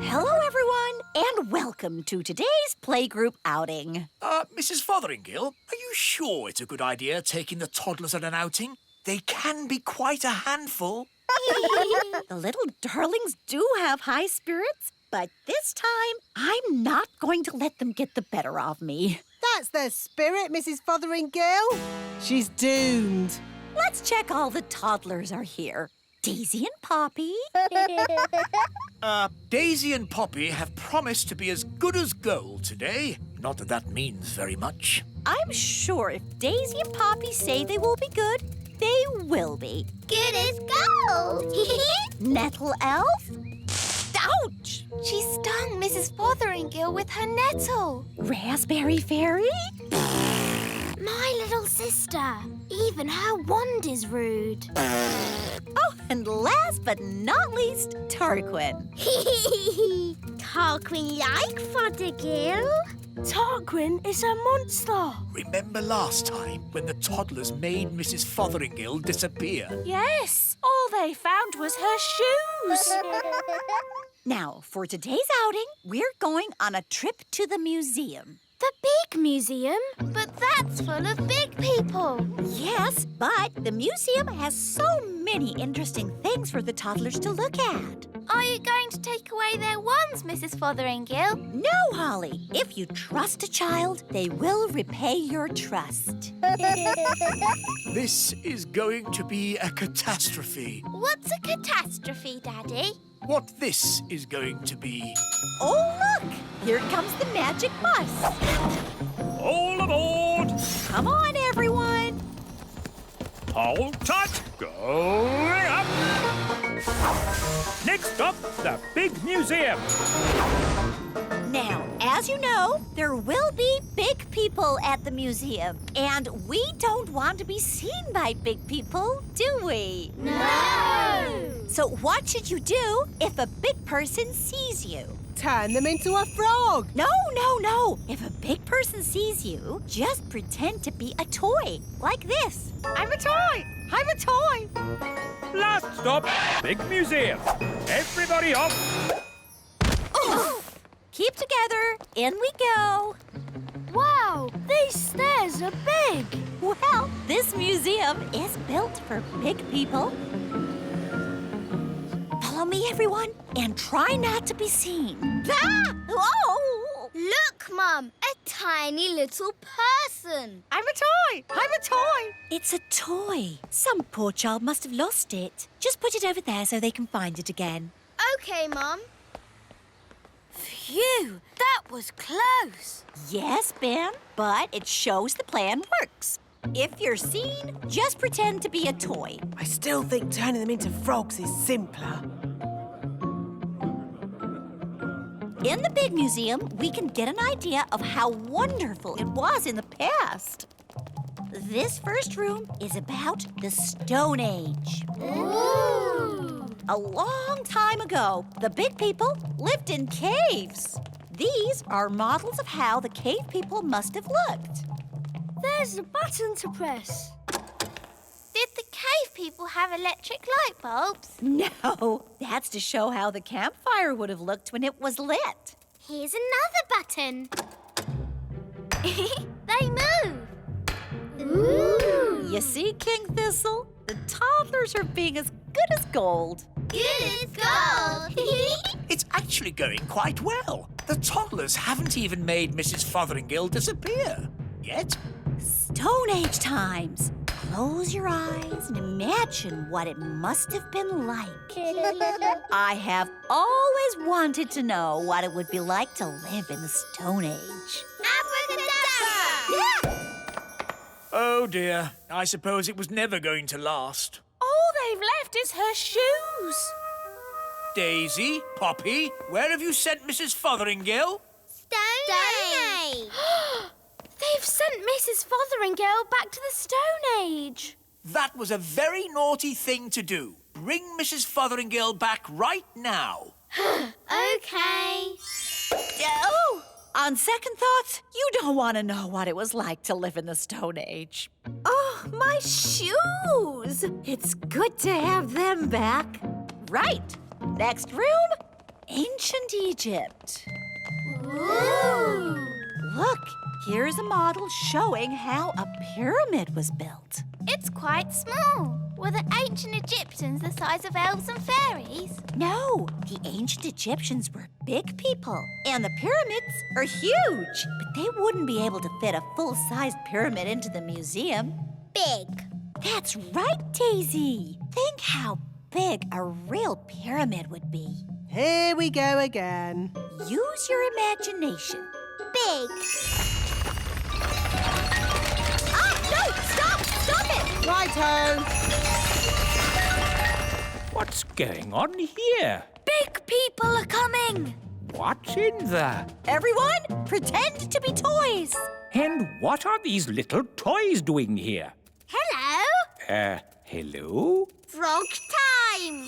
Hello, everyone, and welcome to today's playgroup outing. Mrs. Fotheringill, are you sure it's a good idea taking the toddlers on an outing? They can be quite a handful. The little darlings do have high spirits, but this time I'm not going to let them get the better of me. That's the spirit, Mrs. Fotheringill. She's doomed. Let's check all the toddlers are here. Daisy and Poppy. Daisy and Poppy have promised to be as good as gold today. Not that that means very much. I'm sure if Daisy and Poppy say they will be good, they will be. Good as gold. Nettle elf? Ouch! She stung Mrs. Fotheringill with her nettle. Raspberry fairy? My little sister. Even her wand is rude. Oh, and last but not least, Tarquin. Tarquin like Fothergill. Tarquin is a monster. Remember last time when the toddlers made Mrs. Fotheringill disappear? Yes, all they found was her shoes. Now, for today's outing, we're going on a trip to the museum. The big museum? But that's full of big people. Yes, but the museum has so many interesting things for the toddlers to look at. Are you going to take away their wands, Mrs. Fotheringill? No, Holly. If you trust a child, they will repay your trust. This is going to be a catastrophe. What's a catastrophe, Daddy? What this is going to be. Oh, look! Here comes the magic bus. All aboard! Come on, everyone. Hold tight! Going up! Next up, the big museum. Now, as you know, there will be big people at the museum. And we don't want to be seen by big people, do we? No! So what should you do if a big person sees you? Turn them into a frog. No. If a big person sees you, just pretend to be a toy, like this. I'm a toy. I'm a toy. Last stop, big museum. Everybody off. Oh. Keep together. In we go. Wow, these stairs are big. Well, this museum is built for big people. Follow me, everyone, and try not to be seen. Ah! Oh! Look, Mum, a tiny little person. I'm a toy. I'm a toy. It's a toy. Some poor child must have lost it. Just put it over there so they can find it again. Okay, Mum. Phew, that was close. Yes, Ben, but it shows the plan works. If you're seen, just pretend to be a toy. I still think turning them into frogs is simpler. In the big museum, we can get an idea of how wonderful it was in the past. This first room is about the Stone Age. Ooh! A long time ago, the big people lived in caves. These are models of how the cave people must have looked. There's a button to press. Did the cave people have electric light bulbs? No, that's to show how the campfire would have looked when it was lit. Here's another button. They move. Ooh! You see, King Thistle? The toddlers are being as good as gold. Good as gold. It's actually going quite well. The toddlers haven't even made Mrs. Fotheringill disappear. Yet. Stone Age times. Close your eyes and imagine what it must have been like. I have always wanted to know what it would be like to live in the Stone Age. Abracadabra! Oh dear, I suppose it was never going to last. All they've left is her shoes. Daisy, Poppy, where have you sent Mrs. Fotheringill? Stone Age. They've sent Mrs. Fotheringill back to the Stone Age. That was a very naughty thing to do. Bring Mrs. Fotheringill back right now. Okay. Oh! On second thoughts, you don't want to know what it was like to live in the Stone Age. Oh, my shoes! It's good to have them back. Right. Next room, ancient Egypt. Ooh. Look, here's a model showing how a pyramid was built. It's quite small. Were the ancient Egyptians the size of elves and fairies? No, the ancient Egyptians were big people, and the pyramids are huge. But they wouldn't be able to fit a full-sized pyramid into the museum. Big. That's right, Daisy. Think how big a real pyramid would be. Here we go again. Use your imagination. Big. Ah, no! Stop! Stop it! Righto. What's going on here? Big people are coming! What's in there? Everyone, pretend to be toys. And what are these little toys doing here? Hello. Hello? Frog time.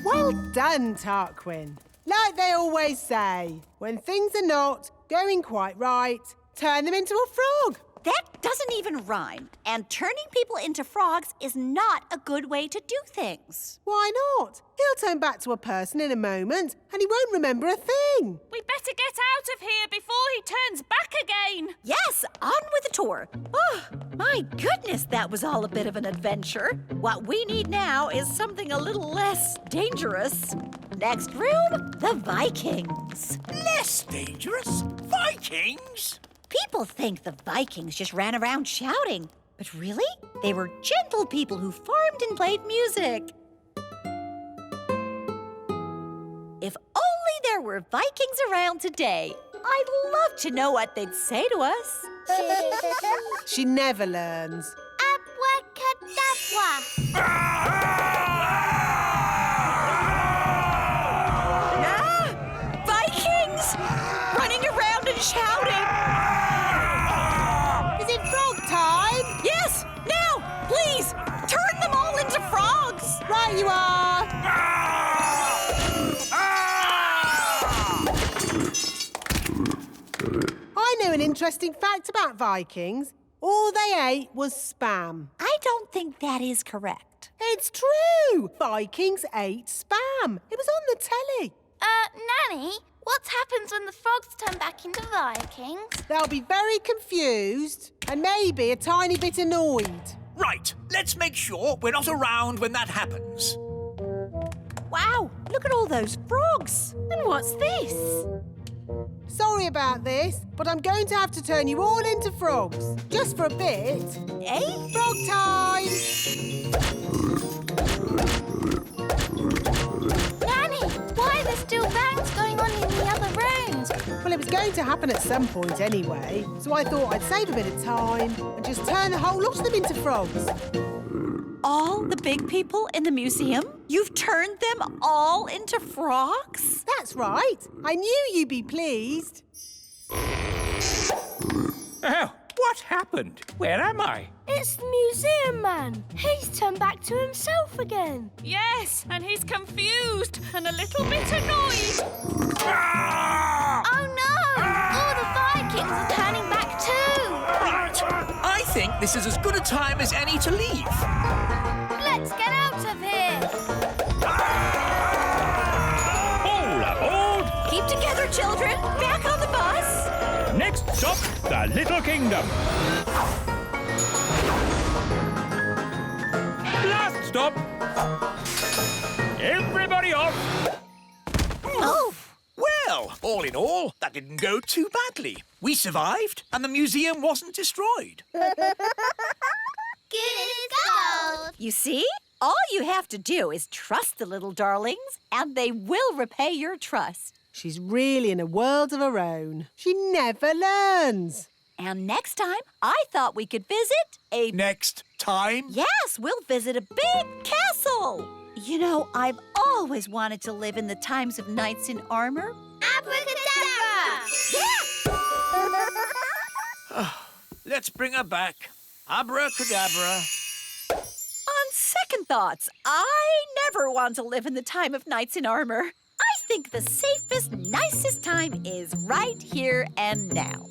Well done, Tarquin. Like they always say, when things are not going quite right, turn them into a frog. That doesn't even rhyme. And turning people into frogs is not a good way to do things. Why not? He'll turn back to a person in a moment and he won't remember a thing. We better get out of here before he turns back again. Yes, on with the tour. Oh, my goodness, that was all a bit of an adventure. What we need now is something a little less dangerous. Next room, the Vikings. Less dangerous? Vikings? People think the Vikings just ran around shouting, but really, they were gentle people who farmed and played music. If only there were Vikings around today. I'd love to know what they'd say to us. She never learns. Abracadabra. Ah! Vikings! Running around and shouting. Is it frog time? Yes, now, please, turn them all into frogs. Right you are. I know an interesting fact about Vikings. All they ate was spam. I don't think that is correct. It's true. Vikings ate spam. It was on the telly. Nanny, what happens when the frogs turn back into Vikings? They'll be very confused and maybe a tiny bit annoyed. Right, let's make sure we're not around when that happens. Wow, look at all those frogs. And what's this? Sorry about this, but I'm going to have to turn you all into frogs. Just for a bit. Eh? Frog time! Nanny, why are there still bangs going on in the other rooms? Well, it was going to happen at some point anyway, so I thought I'd save a bit of time and just turn the whole lot of them into frogs. All the big people in the museum? You've turned them all into frogs? That's right. I knew you'd be pleased. Oh, what happened? Where am I? It's the museum man. He's turned back to himself again. Yes, and he's confused and a little bit annoyed. Oh no! All the Vikings are turning back too. Right, I think this is as good a time as any to leave. Let's get out of here. All aboard! Keep together, children. Back on the bus. Next stop, the Little Kingdom. Last stop. Everybody off. Oh, Well, all in all, that didn't go too badly. We survived, and the museum wasn't destroyed. Good as gold. you see? All you have to do is trust the little darlings, and they will repay your trust. She's really in a world of her own. She never learns. And next time, I thought we could visit a... Next time? Yes, we'll visit a big castle. You know, I've always wanted to live in the times of knights in armor. Abracadabra. Let's bring her back. Abracadabra. On second thoughts, I never want to live in the time of knights in armor. I think the safest, nicest time is right here and now.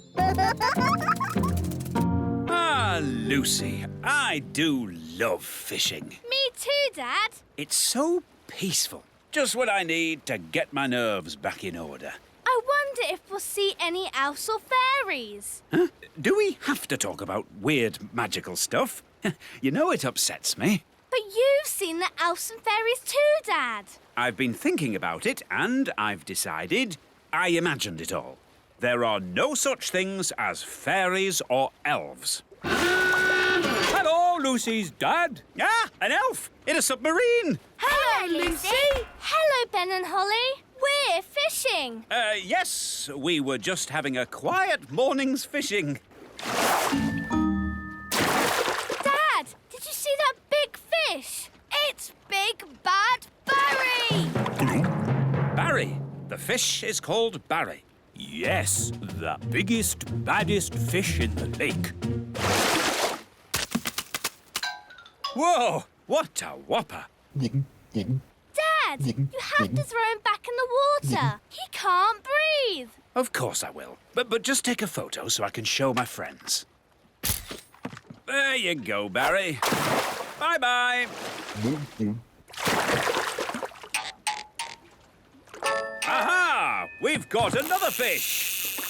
Ah, Lucy, I do love fishing. Me too, Dad. It's so peaceful. Just what I need to get my nerves back in order. I wonder if we'll see any elves or fairies. Huh? Do we have to talk about weird magical stuff? You know it upsets me. But you've seen the elves and fairies too, Dad. I've been thinking about it and I've decided I imagined it all. There are no such things as fairies or elves. Hello, Lucy's dad. Ah, an elf in a submarine. Hello, Lucy. Hello, Ben and Holly. We're fishing. Yes, we were just having a quiet morning's fishing. Dad, did you see that big fish? It's Big Bad Barry. Barry. The fish is called Barry. Yes, the biggest, baddest fish in the lake. Whoa, what a whopper. Dad, you have to throw him back in the water. He can't breathe. Of course I will. But just take a photo so I can show my friends. There you go, Barry. Bye-bye. Aha! We've got another fish.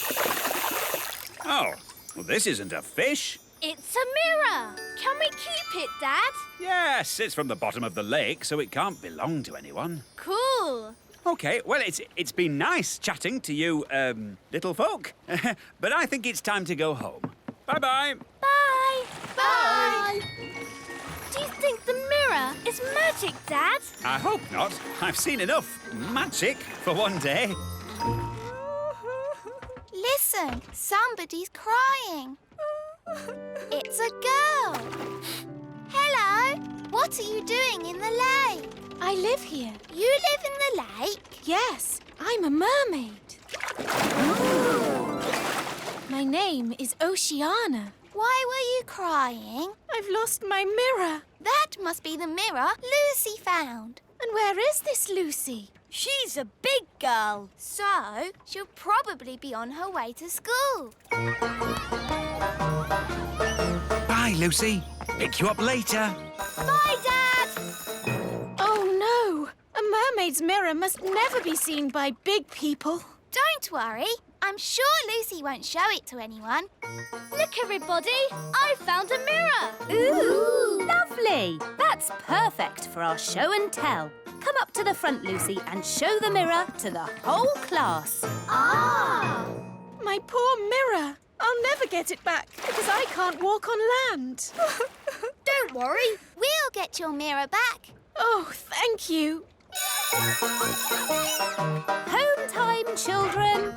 Oh, well, this isn't a fish. It's a mirror. Can we keep it, Dad? Yes, it's from the bottom of the lake, so it can't belong to anyone. Cool. OK, well, it's been nice chatting to you, little folk. But I think it's time to go home. Bye-bye. Bye. Bye. Do you think the mirror is magic, Dad? I hope not. I've seen enough magic for one day. Listen, somebody's crying. It's a girl. Hello, what are you doing in the lake? I live here. You live in the lake? Yes, I'm a mermaid. My name is Oceana. Why were you crying? I've lost my mirror. That must be the mirror Lucy found. And where is this Lucy? She's a big girl. So, she'll probably be on her way to school. Bye, Lucy. Pick you up later. Bye, Dad. Oh, no. A mermaid's mirror must never be seen by big people. Don't worry. I'm sure Lucy won't show it to anyone. Look, everybody. I found a mirror. Ooh, lovely. That's perfect for our show and tell. Come up to the front, Lucy, and show the mirror to the whole class. Ah! My poor mirror. I'll never get it back because I can't walk on land. Don't worry. We'll get your mirror back. Oh, thank you. Home time, children.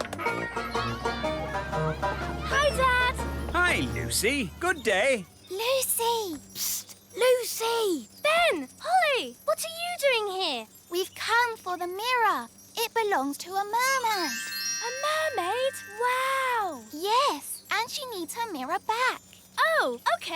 Hi, Dad. Hi, Lucy. Good day. Lucy! Psst, Lucy. Ben, Holly, what are you doing here? We've come for the mirror. It belongs to a mermaid. A mermaid? Wow. Yes, and she needs her mirror back. Oh, OK.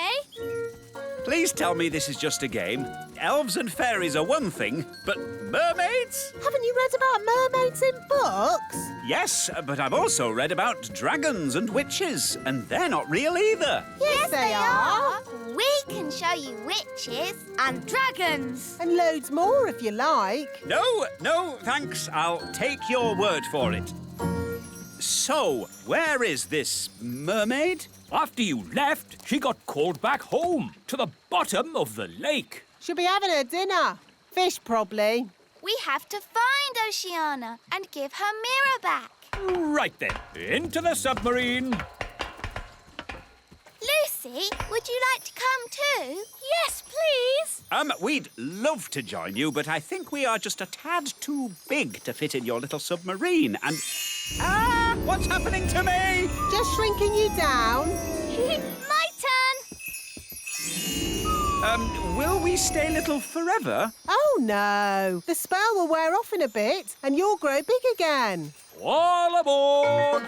Please tell me this is just a game. Elves and fairies are one thing, but mermaids? Haven't you read about mermaids in books? Yes, but I've also read about dragons and witches, and they're not real either. Yes, they are. We can show you witches. And dragons. And loads more if you like. No, thanks. I'll take your word for it. So, where is this mermaid? After you left, she got called back home to the bottom of the lake. She'll be having her dinner. Fish, probably. We have to find Oceana and give her mirror back. Right then, into the submarine. Lucy, would you like to come too? Yes, please. We'd love to join you, but I think we are just a tad too big to fit in your little submarine, and... Ah! What's happening to me? Just shrinking you down. My turn. Will we stay little forever? Oh, no. The spell will wear off in a bit and you'll grow big again. All aboard!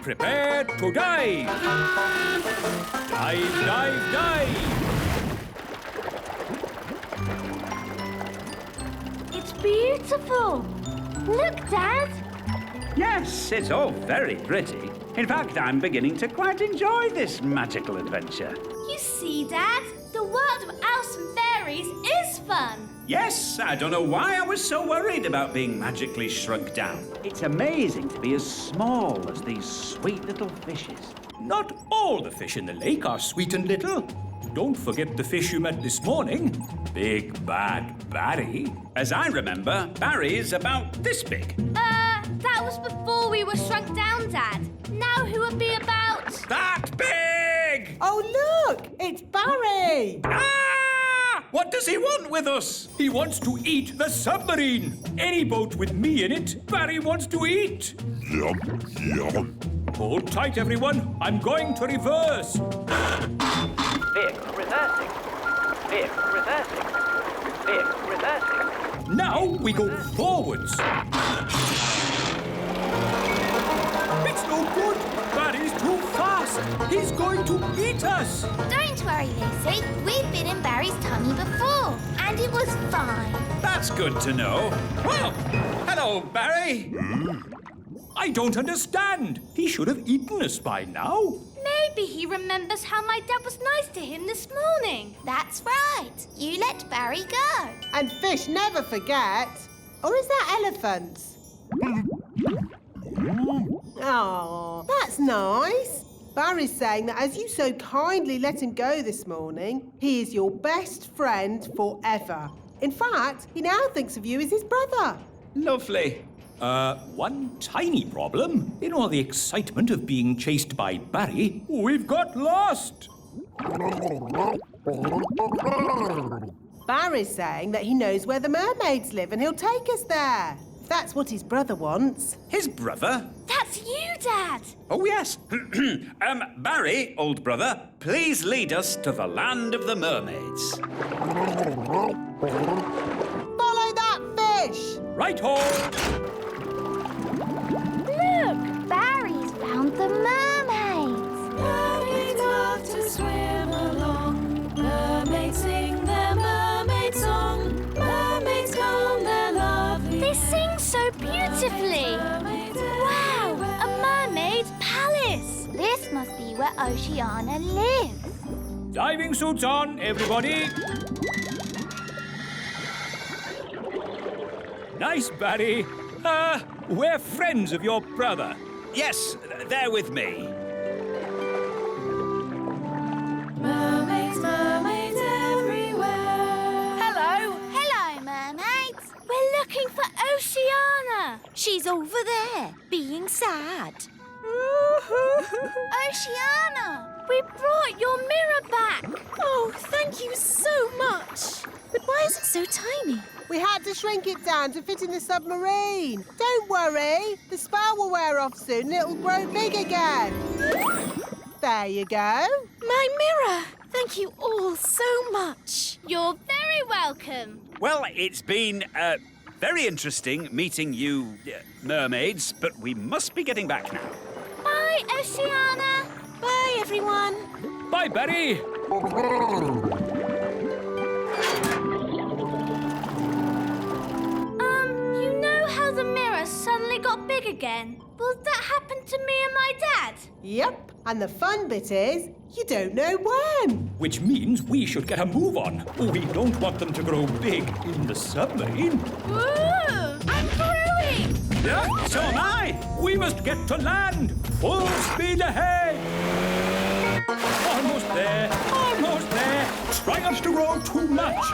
Prepare to dive! Dive, dive, dive! It's beautiful. Look, Dad. Yes, it's all very pretty. In fact, I'm beginning to quite enjoy this magical adventure. agree, Dad. The world of elves and fairies is fun. Yes, I don't know why I was so worried about being magically shrunk down. It's amazing to be as small as these sweet little fishes. Not all the fish in the lake are sweet and little. Don't forget the fish you met this morning. Big Bad Barry. As I remember, Barry's about this big. That was before we were shrunk down, Dad. Now who would be about... That big! Oh, look! It's Barry! Ah! What does he want with us? He wants to eat the submarine. Any boat with me in it, Barry wants to eat. Yum, yum. Hold tight, everyone. I'm going to reverse. Vehicle reversing. Vehicle reversing. Vehicle reversing. Now we go forwards. It's no good. Barry's too fast. He's going to eat us. Don't worry, Lucy. We've been in Barry's tummy before, and it was fine. That's good to know. Well, hello, Barry. I don't understand. He should have eaten us by now. Maybe he remembers how my dad was nice to him this morning. That's right. You let Barry go. And fish never forget. Or is that elephants? Oh, that's nice. Barry's saying that as you so kindly let him go this morning, he is your best friend forever. In fact, he now thinks of you as his brother. Lovely. One tiny problem. In all the excitement of being chased by Barry, we've got lost. Barry's saying that he knows where the mermaids live and he'll take us there. If that's what his brother wants. His brother? That's you, Dad. Oh, yes. Barry, old brother, please lead us to the land of the mermaids. Follow that fish! Right-ho! Look, Barry's found the mermaids. Mermaids love to swim along. Mermaids sing their mermaid song. Mermaids come, they're lovely. They sing so beautifully. Wow, a mermaid palace. This must be where Oceana lives. Diving suits on, everybody. Nice, Barry. We're friends of your brother. Yes, they're with me. Mermaids, mermaids everywhere. Hello. Hello, mermaids. We're looking for Oceana. She's over there, being sad. Oceana. We brought your mirror back. Oh, thank you so much. But why is it so tiny? We had to shrink it down to fit in the submarine. Don't worry, the spell will wear off soon and it'll grow big again. There you go. My mirror. Thank you all so much. You're very welcome. Well, it's been very interesting meeting you mermaids, but we must be getting back now. Bye, Oceana. Bye, everyone. Bye, Barry. You know how the mirror suddenly got big again? Will that happen to me and my dad? Yep, and the fun bit is, you don't know when. Which means we should get a move on. We don't want them to grow big in the submarine. Ooh, I'm growing. Yeah, so am I. We must get to land. Full speed ahead. Almost there. Almost there. Try not to grow too much.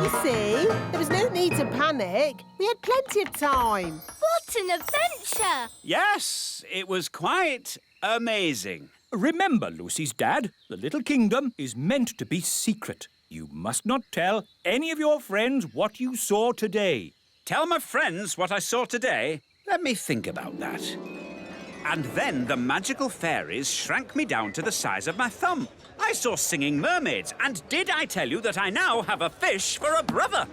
You see, there was no need to panic. We had plenty of time. What an adventure. Yes, it was quite amazing. Remember, Lucy's dad, the little kingdom is meant to be secret. You must not tell any of your friends what you saw today. Tell my friends what I saw today? Let me think about that. And then the magical fairies shrank me down to the size of my thumb. I saw singing mermaids, and did I tell you that I now have a fish for a brother?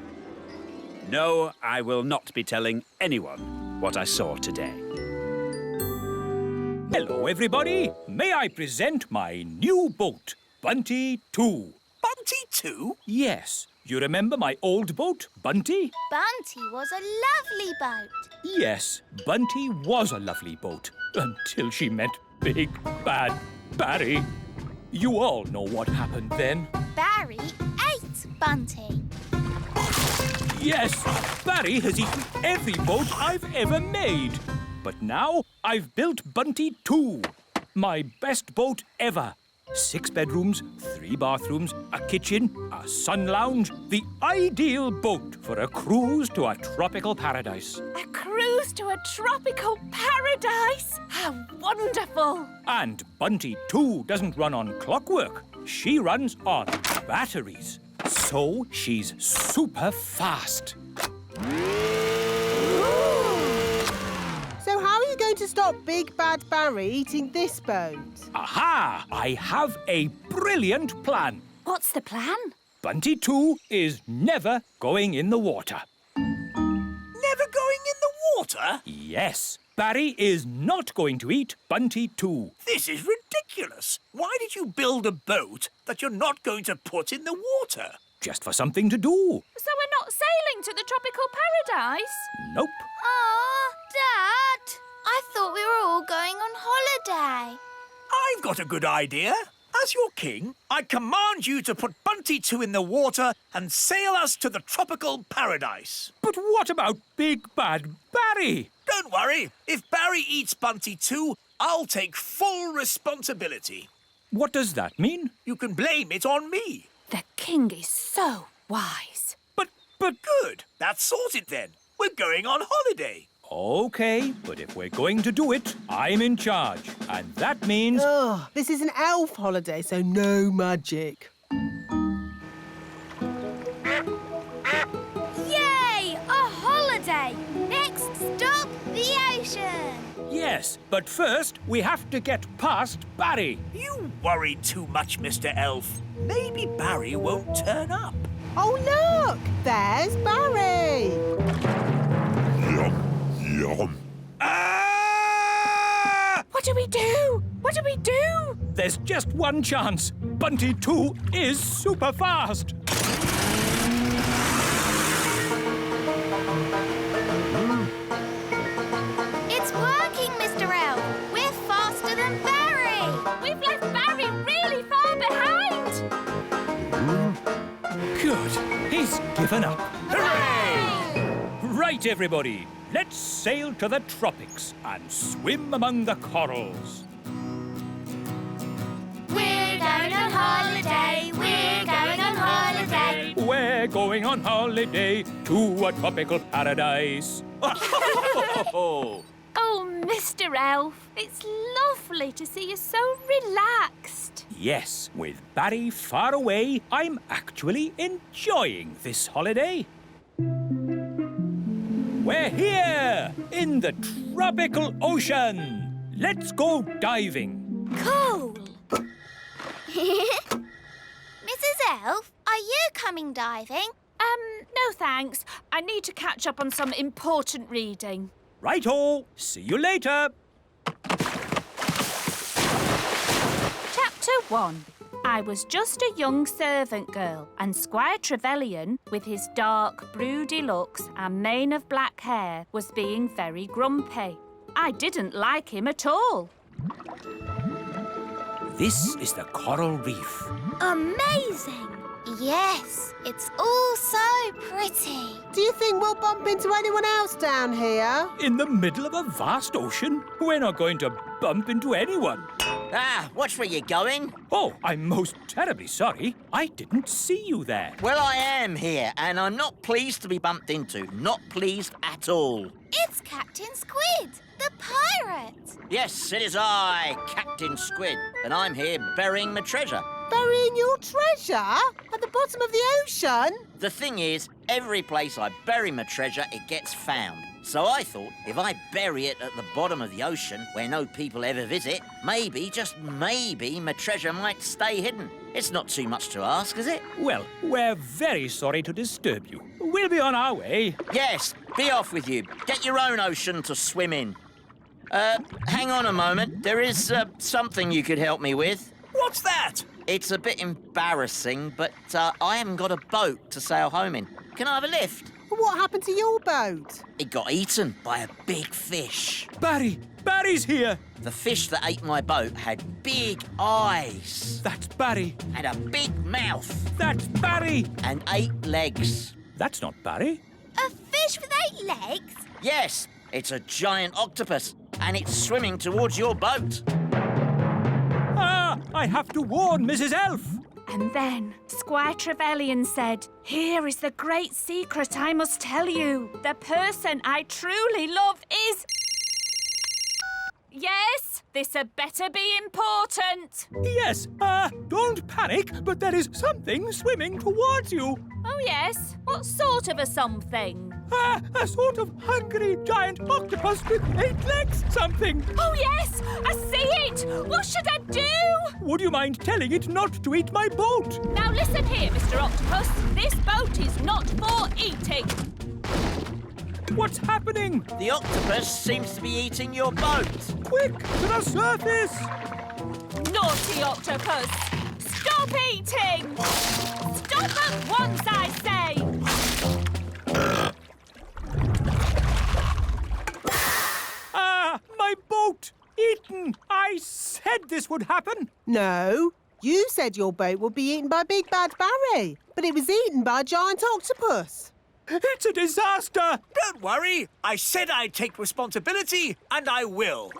No, I will not be telling anyone what I saw today. Hello, everybody. May I present my new boat, Bunty 2. Bunty 2? Yes, You remember my old boat, Bunty? Bunty was a lovely boat. Yes, Bunty was a lovely boat until she met Big Bad Barry. You all know what happened then. Barry ate Bunty. Yes, Barry has eaten every boat I've ever made. But now I've built Bunty 2, my best boat ever. 6 bedrooms, 3 bathrooms, a kitchen, a sun lounge. The ideal boat for a cruise to a tropical paradise. A cruise to a tropical paradise? How wonderful! And Bunty 2 doesn't run on clockwork. She runs on batteries. So she's super fast. So how are you going to stop Big Bad Barry eating this boat? Aha! I have a brilliant plan. What's the plan? Bunty 2 is never going in the water. Never going in the water? Yes, Barry is not going to eat Bunty 2. This is ridiculous. Why did you build a boat that you're not going to put in the water? Just for something to do. So we're not sailing to the tropical paradise? Nope. Aw, Dad! I thought we were all going on holiday. I've got a good idea. As your king, I command you to put Bunty 2 in the water and sail us to the tropical paradise. But what about Big Bad Barry? Don't worry. If Barry eats Bunty 2, I'll take full responsibility. What does that mean? You can blame it on me. The king is so wise. But... Good. That's sorted then. We're going on holiday. OK, but if we're going to do it, I'm in charge. And that means... Oh, this is an elf holiday, so no magic. Yay! A holiday! Next stop, the ocean! Yes, but first we have to get past Barry. You worry too much, Mr. Elf. Maybe Barry won't turn up. Oh, look! There's Barry! Yum. Ah! What do we do? What do we do? There's just one chance. Bunty 2 is super fast. It's working, Mr. Elf. We're faster than Barry. We've left Barry really far behind. Good. He's given up. Hooray! Right, everybody. Let's sail to the tropics and swim among the corals. We're going on holiday. We're going on holiday. We're going on holiday to a tropical paradise. Oh, Mr. Elf, it's lovely to see you so relaxed. Yes, with Barry far away, I'm actually enjoying this holiday. We're here in the tropical ocean. Let's go diving. Cool. Mrs. Elf, are you coming diving? No thanks. I need to catch up on some important reading. Righto. See you later. Chapter 1. I was just a young servant girl, and Squire Trevelyan, with his dark, broody looks and mane of black hair, was being very grumpy. I didn't like him at all. This is the coral reef. Amazing. Yes, it's all so pretty. Do you think we'll bump into anyone else down here? In the middle of a vast ocean? We're not going to bump into anyone. Ah, watch where you're going. Oh, I'm most terribly sorry. I didn't see you there. Well, I am here, and I'm not pleased to be bumped into. Not pleased at all. It's Captain Squid, the pirate. Yes, it is I, Captain Squid, and I'm here burying my treasure. Burying your treasure? At the bottom of the ocean? The thing is, every place I bury my treasure, it gets found. So I thought, if I bury it at the bottom of the ocean, where no people ever visit, maybe, just maybe, my treasure might stay hidden. It's not too much to ask, is it? Well, we're very sorry to disturb you. We'll be on our way. Yes, be off with you. Get your own ocean to swim in. Hang on a moment. There is something you could help me with. What's that? It's a bit embarrassing, but I haven't got a boat to sail home in. Can I have a lift? What happened to your boat? It got eaten by a big fish. Barry's here. The fish that ate my boat had big eyes. That's Barry. And a big mouth. That's Barry. And 8 legs. That's not Barry. A fish with 8 legs? Yes, it's a giant octopus, and it's swimming towards your boat. Ah, I have to warn Mrs. Elf. And then Squire Trevelyan said, "Here is the great secret I must tell you. The person I truly love is..." Yes, this had better be important. Yes, don't panic, but there is something swimming towards you. Oh, yes? What sort of a something? A sort of hungry giant octopus with 8 legs something. Oh, yes! I see it! What should I do? Would you mind telling it not to eat my boat? Now listen here, Mr. Octopus. This boat is not for eating. What's happening? The octopus seems to be eating your boat. Quick, to the surface! Naughty octopus! Stop eating! Stop at once, I say! My boat! Eaten! I said this would happen! No, you said your boat would be eaten by Big Bad Barry, but it was eaten by a giant octopus. It's a disaster! Don't worry. I said I'd take responsibility, and I will.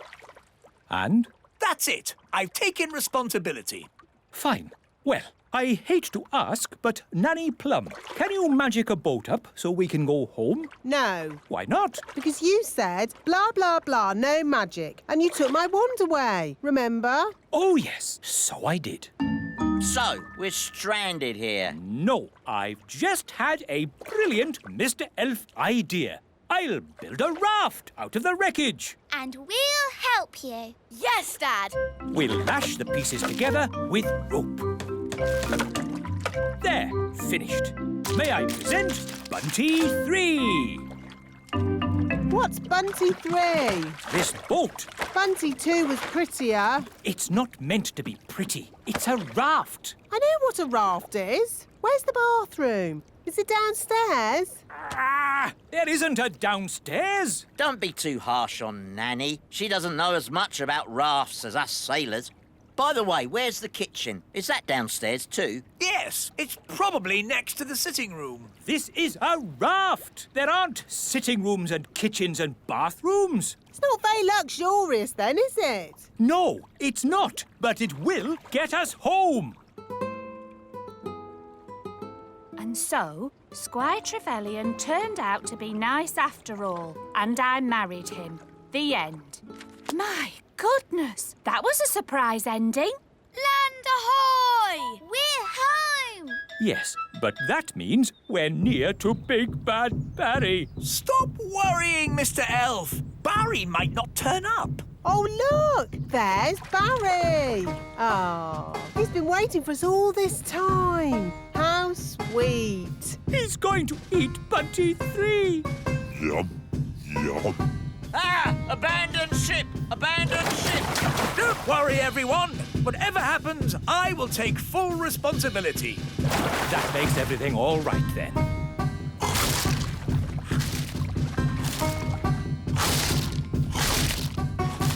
And? That's it. I've taken responsibility. Fine. Well, I hate to ask, but Nanny Plum, can you magic a boat up so we can go home? No, Why not? because you said blah, blah, blah, no magic, and you took my wand away, remember? Oh, yes, so I did. So, we're stranded here. No, I've just had a brilliant Mr. Elf idea. I'll build a raft out of the wreckage. And we'll help you. Yes, Dad. We'll lash the pieces together with rope. There, finished. May I present Bunty 3? What's Bunty 3? This boat. Bunty 2 was prettier. It's not meant to be pretty. It's a raft. I know what a raft is. Where's the bathroom? Is it downstairs? There isn't a downstairs. Don't be too harsh on Nanny. She doesn't know as much about rafts as us sailors. By the way, where's the kitchen? Is that downstairs too? Yes, it's probably next to the sitting room. This is a raft. There aren't sitting rooms and kitchens and bathrooms. It's not very luxurious then, is it? No, it's not. But it will get us home. And so, Squire Trevelyan turned out to be nice after all, and I married him. The end. My goodness, that was a surprise ending. Land ahoy! We're home! Yes, but that means we're near to Big Bad Barry. Stop worrying, Mr. Elf. Barry might not turn up. Oh, look! There's Barry! Oh, he's been waiting for us all this time. How sweet. He's going to eat Bunty 3. Yum, yum. Ah! Abandoned ship! Abandoned ship! Don't worry, everyone. Whatever happens, I will take full responsibility. That makes everything all right then.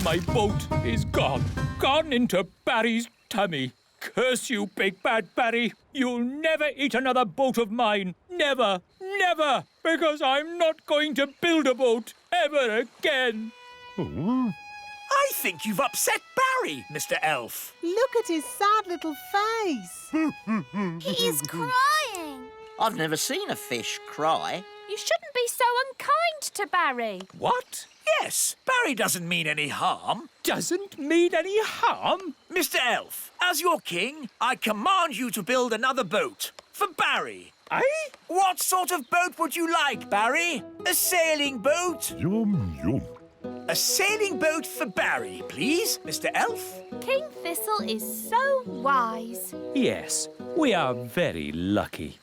My boat is gone. Gone into Barry's tummy. Curse you, Big Bad Barry. You'll never eat another boat of mine. Never, never. Because I'm not going to build a boat ever again. I think you've upset Barry, Mr. Elf. Look at his sad little face. He's crying. I've never seen a fish cry. You shouldn't be so unkind to Barry. What? Yes, Barry doesn't mean any harm. Doesn't mean any harm? Mr. Elf, as your king, I command you to build another boat for Barry. Aye? What sort of boat would you like, Barry? A sailing boat? Yum, yum. A sailing boat for Barry, please, Mr. Elf. King Thistle is so wise. Yes, we are very lucky.